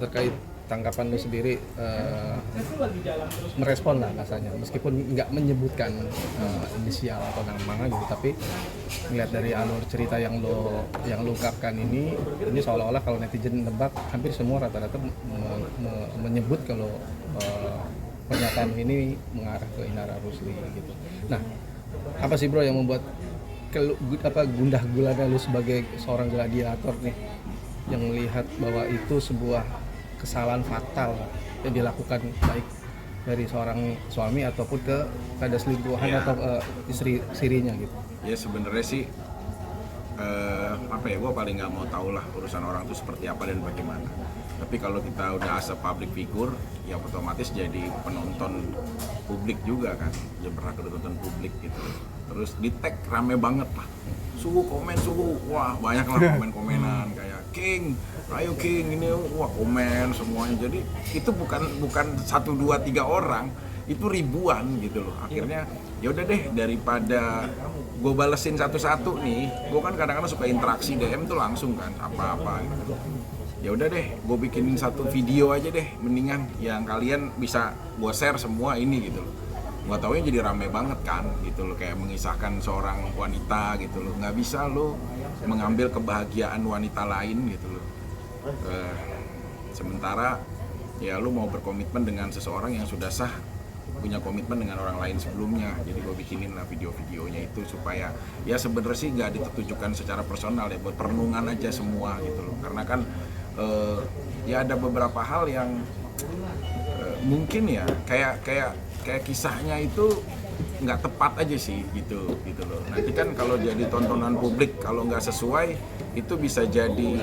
Terkait tanggapan lu sendiri, merespon lah rasanya meskipun nggak menyebutkan inisial atau nama gitu, tapi ngeliat dari alur cerita yang lu ungkapkan ini seolah-olah kalau netizen nebak hampir semua rata-rata menyebut kalau pernyataan ini mengarah ke Inara Rusli gitu. Nah, apa sih bro yang membuat gundah gulana lu sebagai seorang gladiator nih yang melihat bahwa itu sebuah kesalahan fatal yang dilakukan baik dari seorang suami ataupun ada selingkuhan atau istrinya gitu. Ya sebenarnya sih gue paling nggak mau tahu lah urusan orang itu seperti apa dan bagaimana. Tapi kalau kita udah as a public figure, ya otomatis jadi penonton publik juga kan, ya berhak ditonton publik gitu. Terus di tag rame banget lah, suhu, wah banyak lah komen-komenan kayak King, ayo King ini, wah komen semuanya. Jadi itu bukan 1, 2, 3 orang, itu ribuan gitu loh. Akhirnya ya udah deh, daripada gue balesin satu-satu nih, gue kan kadang-kadang suka interaksi DM tuh langsung kan apa-apa gitu. Ya udah deh, gue bikinin satu video aja deh, mendingan yang kalian bisa gue share semua ini gitu loh. Gak taunya jadi rame banget kan gitu loh, kayak mengisahkan seorang wanita gitu loh. Nggak bisa lo mengambil kebahagiaan wanita lain gitu loh. Sementara ya lo mau berkomitmen dengan seseorang yang sudah sah punya komitmen dengan orang lain sebelumnya. Jadi gue bikinin lah video-videonya itu supaya ya sebenarnya sih nggak ditujukan secara personal ya, buat perenungan aja semua gitu loh. Karena kan ya ada beberapa hal yang mungkin ya kayak kisahnya itu nggak tepat aja sih gitu loh. Nanti kan kalau jadi tontonan publik kalau nggak sesuai itu bisa jadi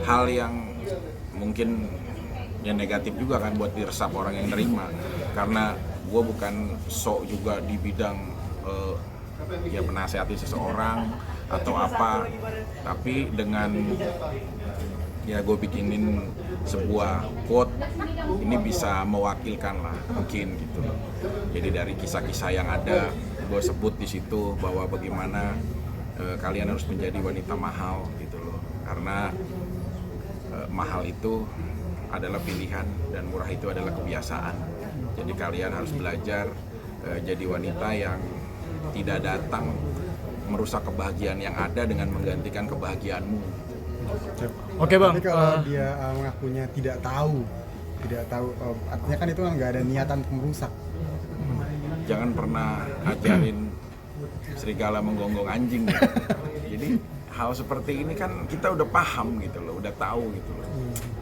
hal yang mungkin ya negatif juga kan buat diresap orang yang nerima. Karena gue bukan sok juga di bidang ya menasehati seseorang atau apa, tapi dengan ya gue bikinin sebuah quote ini bisa mewakilkan lah mungkin gitu loh. Jadi dari kisah-kisah yang ada gue sebut di situ bahwa bagaimana kalian harus menjadi wanita mahal gitu loh, karena mahal itu adalah pilihan dan murah itu adalah kebiasaan. Jadi kalian harus belajar jadi wanita yang tidak datang merusak kebahagiaan yang ada dengan menggantikan kebahagiaanmu. Oke bang. Tapi kalau dia mengakunya tidak tahu, artinya kan itu nggak ada niatan untuk merusak. Jangan pernah ajarin serigala menggonggong anjing. Ya. Jadi hal seperti ini kan kita udah paham gitu loh, udah tahu gitu loh.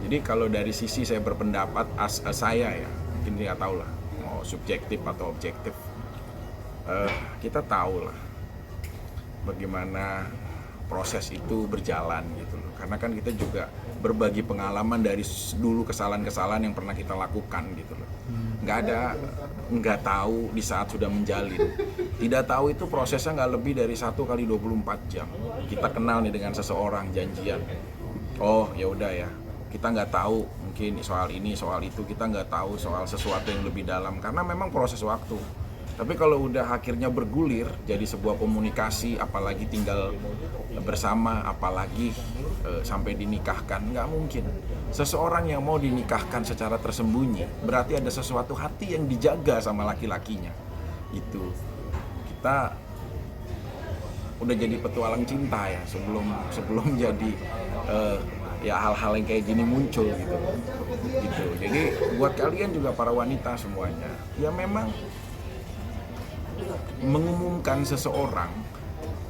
Jadi kalau dari sisi saya berpendapat saya ya, mungkin nggak tahu lah mau subjektif atau objektif, kita tahu lah bagaimana proses itu berjalan gitu loh. Karena kan kita juga berbagi pengalaman dari dulu kesalahan-kesalahan yang pernah kita lakukan gitu loh. Nggak tahu di saat sudah menjalin. Tidak tahu itu prosesnya nggak lebih dari 1 kali 24 jam. Kita kenal nih dengan seseorang, janjian. Oh ya udah ya, kita nggak tahu mungkin soal ini, soal itu. Kita nggak tahu soal sesuatu yang lebih dalam. Karena memang proses waktu. Tapi kalau udah akhirnya bergulir jadi sebuah komunikasi, apalagi tinggal bersama, apalagi sampai dinikahkan, nggak mungkin. Seseorang yang mau dinikahkan secara tersembunyi berarti ada sesuatu hati yang dijaga sama laki-lakinya. Itu kita udah jadi petualang cinta ya sebelum jadi ya hal-hal yang kayak gini muncul gitu. Jadi buat kalian juga para wanita semuanya, ya memang mengumumkan seseorang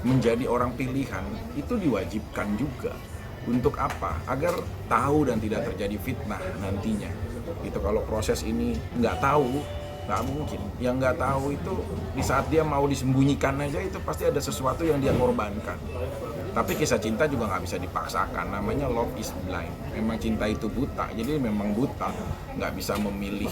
menjadi orang pilihan itu diwajibkan juga. Untuk apa? Agar tahu dan tidak terjadi fitnah nantinya. Itu kalau proses ini nggak tahu, nggak mungkin. Yang nggak tahu itu di saat dia mau disembunyikan aja itu pasti ada sesuatu yang dia korbankan. Tapi kisah cinta juga nggak bisa dipaksakan, namanya love is blind. Memang cinta itu buta, jadi memang buta. Nggak bisa memilih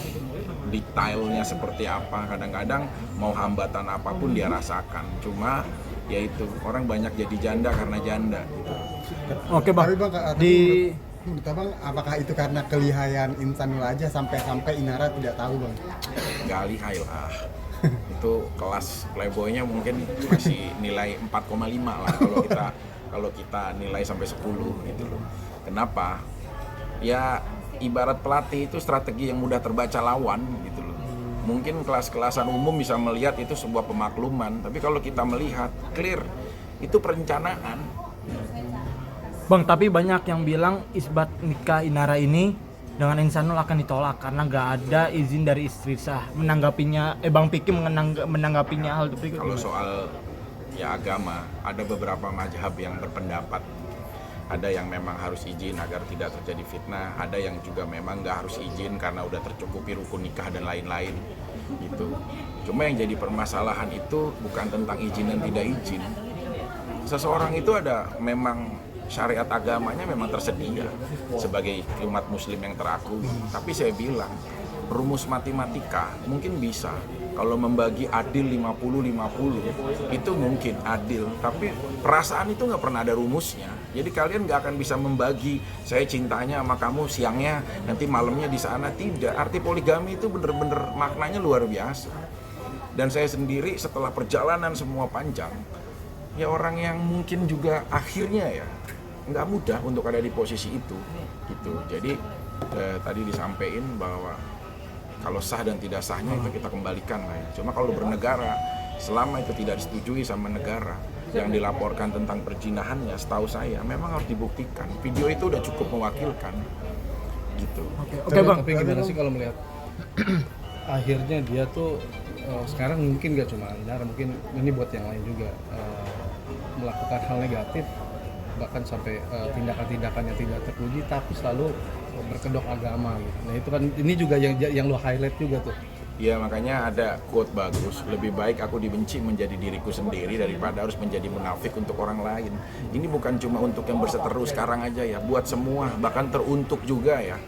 detailnya seperti apa, kadang-kadang mau hambatan apapun dia rasakan. Cuma ya itu, orang banyak jadi janda karena janda gitu. Oke bang. Tapi bang, menurut abang apakah itu karena kelihayan Insanul aja sampai Inara tidak tahu bang? Nggak lihai lah. Itu kelas playboynya mungkin masih nilai 4,5 lah kalau kita nilai sampai 10 gitu loh. Kenapa? Ya ibarat pelatih itu strategi yang mudah terbaca lawan gitu loh. Mungkin kelas-kelasan umum bisa melihat itu sebuah pemakluman, tapi kalau kita melihat clear itu perencanaan. Bang, tapi banyak yang bilang isbat nikah Inara ini dengan Insanul akan ditolak karena nggak ada izin dari istri sah. Menanggapinya, Bang Piki menanggapinya hal itu. Kalau soal ya agama, ada beberapa mazhab yang berpendapat ada yang memang harus izin agar tidak terjadi fitnah, ada yang juga memang nggak harus izin karena udah tercukupi rukun nikah dan lain-lain gitu. Cuma yang jadi permasalahan itu bukan tentang izin dan tidak izin. Seseorang itu ada memang syariat agamanya memang tersedia sebagai umat muslim yang terakui. Tapi saya bilang rumus matematika mungkin bisa. Kalau membagi adil 50-50 itu mungkin adil, tapi perasaan itu nggak pernah ada rumusnya. Jadi kalian nggak akan bisa membagi saya cintanya sama kamu siangnya, nanti malamnya di sana. Tidak, arti poligami itu bener-bener maknanya luar biasa. Dan saya sendiri setelah perjalanan semua panjang, ya orang yang mungkin juga akhirnya ya nggak mudah untuk ada di posisi itu gitu. Jadi tadi disampaikan bahwa kalau sah dan tidak sahnya itu kita kembalikan lah ya. Cuma kalau bernegara, selama itu tidak disetujui sama negara, yang dilaporkan tentang perjinahannya, setahu saya memang harus dibuktikan. Video itu udah cukup mewakilkan, gitu. Oke, Bang. Tapi gimana sih kalau melihat akhirnya dia tuh sekarang mungkin gak cuma Inara, mungkin ini buat yang lain juga melakukan hal negatif, bahkan sampai tindakan-tindakan yang tidak terpuji, tapi selalu berkedok agama gitu. Nah itu kan ini juga yang lo highlight juga tuh. Ya makanya ada quote bagus, lebih baik aku dibenci menjadi diriku sendiri daripada harus menjadi munafik untuk orang lain. Ini bukan cuma untuk yang berseteru sekarang aja ya, buat semua, bahkan teruntuk juga ya.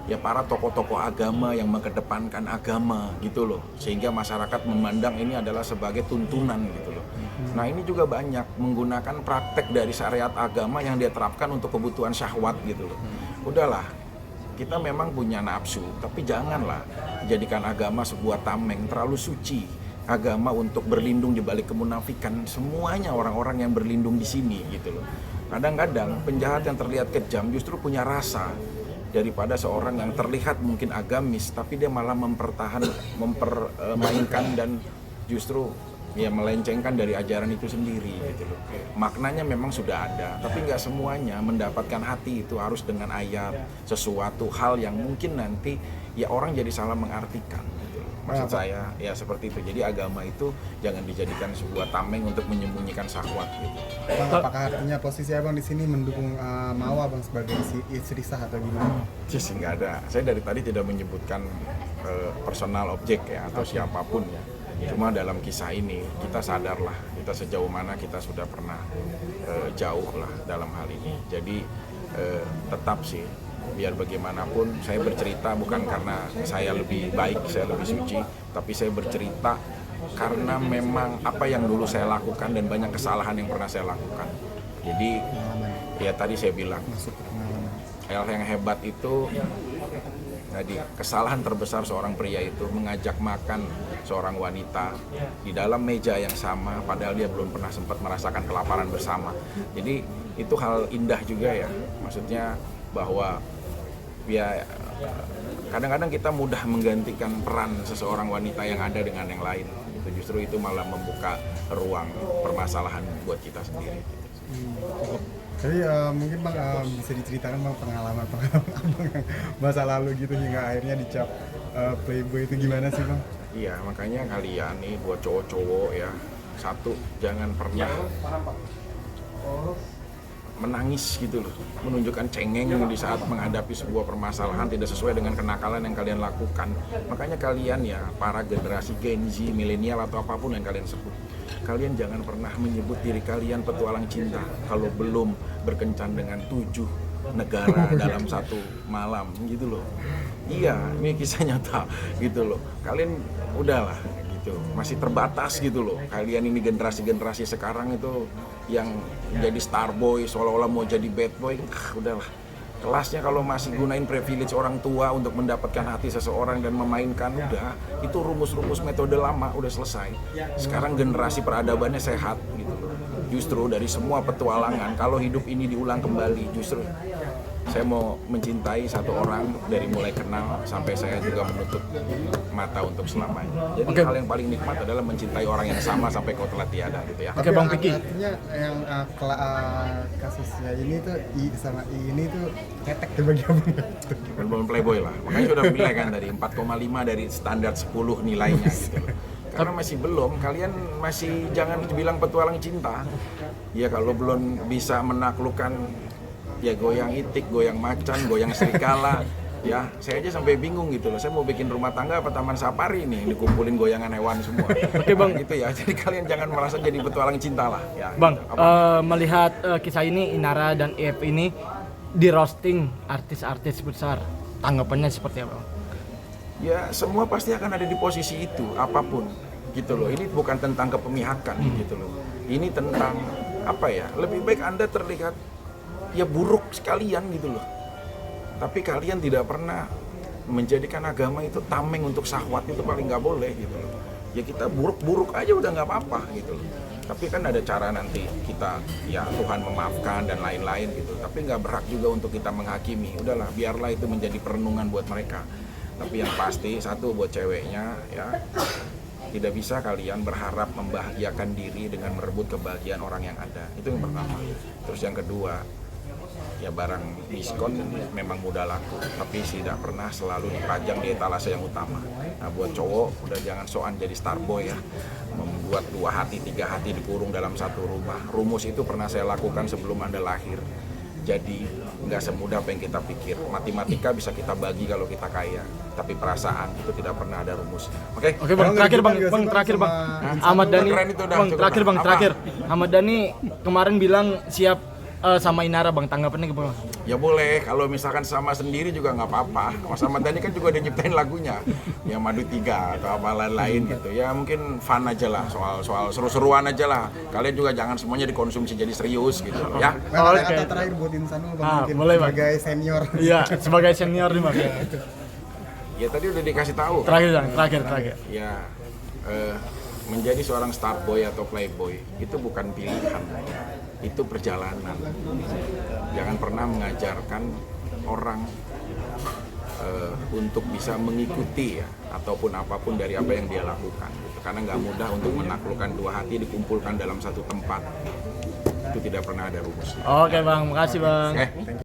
Ya para tokoh-tokoh agama yang mengedepankan agama gitu loh, sehingga masyarakat memandang ini adalah sebagai tuntunan gitu loh. Nah ini juga banyak menggunakan praktek dari syariat agama yang dia terapkan untuk kebutuhan syahwat gitu loh. Udahlah, kita memang punya nafsu, tapi janganlah jadikan agama sebuah tameng terlalu suci. Agama untuk berlindung di balik kemunafikan, semuanya orang-orang yang berlindung di sini gitu loh. Kadang-kadang penjahat yang terlihat kejam justru punya rasa daripada seorang yang terlihat mungkin agamis, tapi dia malah mempermainkan dan justru ya melencengkan dari ajaran itu sendiri gitu loh. Maknanya memang sudah ada, tapi nggak semuanya mendapatkan hati itu harus dengan ayat, sesuatu hal yang mungkin nanti ya orang jadi salah mengartikan gitu loh. Maksud saya ya seperti itu. Jadi agama itu jangan dijadikan sebuah tameng untuk menyembunyikan syahwat gitu. Bang, apakah artinya posisi abang di sini mendukung Mawa bang sebagai istri sah atau gimana? Sih nggak ada. Saya dari tadi tidak menyebutkan personal objek ya atau siapapun ya. Cuma dalam kisah ini kita sadarlah kita sejauh mana kita sudah pernah jauh lah dalam hal ini. Jadi tetap sih biar bagaimanapun saya bercerita bukan karena saya lebih baik, saya lebih suci, tapi saya bercerita karena memang apa yang dulu saya lakukan dan banyak kesalahan yang pernah saya lakukan. Jadi ya tadi saya bilang hal yang hebat itu tadi kesalahan terbesar seorang pria itu mengajak makan seorang wanita di dalam meja yang sama padahal dia belum pernah sempat merasakan kelaparan bersama. Jadi itu hal indah juga ya, maksudnya bahwa ya kadang-kadang kita mudah menggantikan peran seseorang wanita yang ada dengan yang lain. Justru itu malah membuka ruang permasalahan buat kita sendiri. Jadi mungkin bang bisa diceritakan bang pengalaman abang yang masa lalu gitu hingga akhirnya dicap playboy itu gimana sih bang? Iya makanya kalian nih buat cowok-cowok ya, satu jangan pernah menangis gitu loh, menunjukkan cengeng di saat menghadapi sebuah permasalahan tidak sesuai dengan kenakalan yang kalian lakukan. Makanya kalian ya para generasi Gen Z, milenial atau apapun yang kalian sebut, kalian jangan pernah menyebut diri kalian petualang cinta kalau belum berkencan dengan 7 negara dalam satu malam gitu loh. Iya, ini kisah nyata gitu loh. Kalian udahlah gitu, masih terbatas gitu loh. Kalian ini generasi-generasi sekarang itu yang jadi star boy seolah-olah mau jadi bad boy, udahlah. Kelasnya kalau masih gunain privilege orang tua untuk mendapatkan hati seseorang dan memainkan, udah itu rumus-rumus metode lama udah selesai. Sekarang generasi peradabannya sehat gitu loh. Justru dari semua petualangan, kalau hidup ini diulang kembali, justru saya mau mencintai satu orang dari mulai kenal sampai saya juga menutup mata untuk selamanya. Jadi hal yang paling nikmat adalah mencintai orang yang sama sampai kau telah tiada gitu ya. Oke, Bang Piki. Artinya yang kasusnya ini tuh I sama I ini tuh ketek tuh bagi abang. Belum playboy lah. Makanya sudah bilang kan dari 4,5 dari standar 10 nilainya gitu loh. Karena masih belum, kalian masih jangan dibilang petualang cinta. Ya kalau belum bisa menaklukkan ya goyang itik, goyang macan, goyang serigala. Ya, saya aja sampai bingung gitu loh. Saya mau bikin rumah tangga apa taman safari nih, dikumpulin goyangan hewan semua. Oke, Bang. Gitu ya. Jadi kalian jangan merasa jadi petualang cinta lah ya. Bang, Gitu. Apa? melihat kisah ini Inara dan IF ini di roasting artis-artis besar, tanggapannya seperti apa? Ya semua pasti akan ada di posisi itu apapun gitu loh. Ini bukan tentang kepemihakan gitu loh. Ini tentang apa ya, lebih baik Anda terlihat ya buruk sekalian gitu loh, tapi kalian tidak pernah menjadikan agama itu tameng untuk syahwat, itu paling nggak boleh gitu loh. Ya kita buruk-buruk aja udah nggak apa-apa gitu loh, tapi kan ada cara nanti kita ya Tuhan memaafkan dan lain-lain gitu, tapi nggak berhak juga untuk kita menghakimi. Udahlah, biarlah itu menjadi perenungan buat mereka. Tapi yang pasti satu buat ceweknya ya, tidak bisa kalian berharap membahagiakan diri dengan merebut kebahagiaan orang yang ada. Itu yang pertama. Terus yang kedua, ya barang diskon memang mudah laku, tapi tidak pernah selalu dipajang di etalase yang utama. Nah buat cowok udah jangan soan jadi starboy ya, membuat 2 hati 3 hati dikurung dalam satu rumah. Rumus itu pernah saya lakukan sebelum Anda lahir. Jadi nggak semudah apa yang kita pikir. Matematika bisa kita bagi kalau kita kaya, tapi perasaan itu tidak pernah ada rumus. Oke? Oke, Bang, terakhir Bang, terakhir Bang. Ahmad Dhani, Keren itu dah, Bang, cukup terakhir dah. Bang, Apa? terakhir. Ahmad Dhani kemarin bilang siap sama Inara, Bang, tanggapannya gimana? Ya boleh, kalau misalkan sama sendiri juga nggak apa-apa. Mas Ahmad Dhani kan juga udah nyiptain lagunya, ya Madu 3 atau apa lain-lain gitu. Ya mungkin fun aja lah, soal seru-seruan aja lah. Kalian juga jangan semuanya dikonsumsi jadi serius gitu ya. Nah, Oke. kata terakhir buat Insanul Bang, mungkin boleh, Bang. sebagai senior. Iya, sebagai senior nih, Bang. Ya tadi udah dikasih tahu. Terakhir, Bang, terakhir. Ya menjadi seorang starboy atau playboy itu bukan pilihan, itu perjalanan. Jangan pernah mengajarkan orang untuk bisa mengikuti ya ataupun apapun dari apa yang dia lakukan gitu. Karena nggak mudah untuk menaklukkan 2 hati dikumpulkan dalam satu tempat, itu tidak pernah ada rumus. Oke, Bang, makasih, Bang. Oke.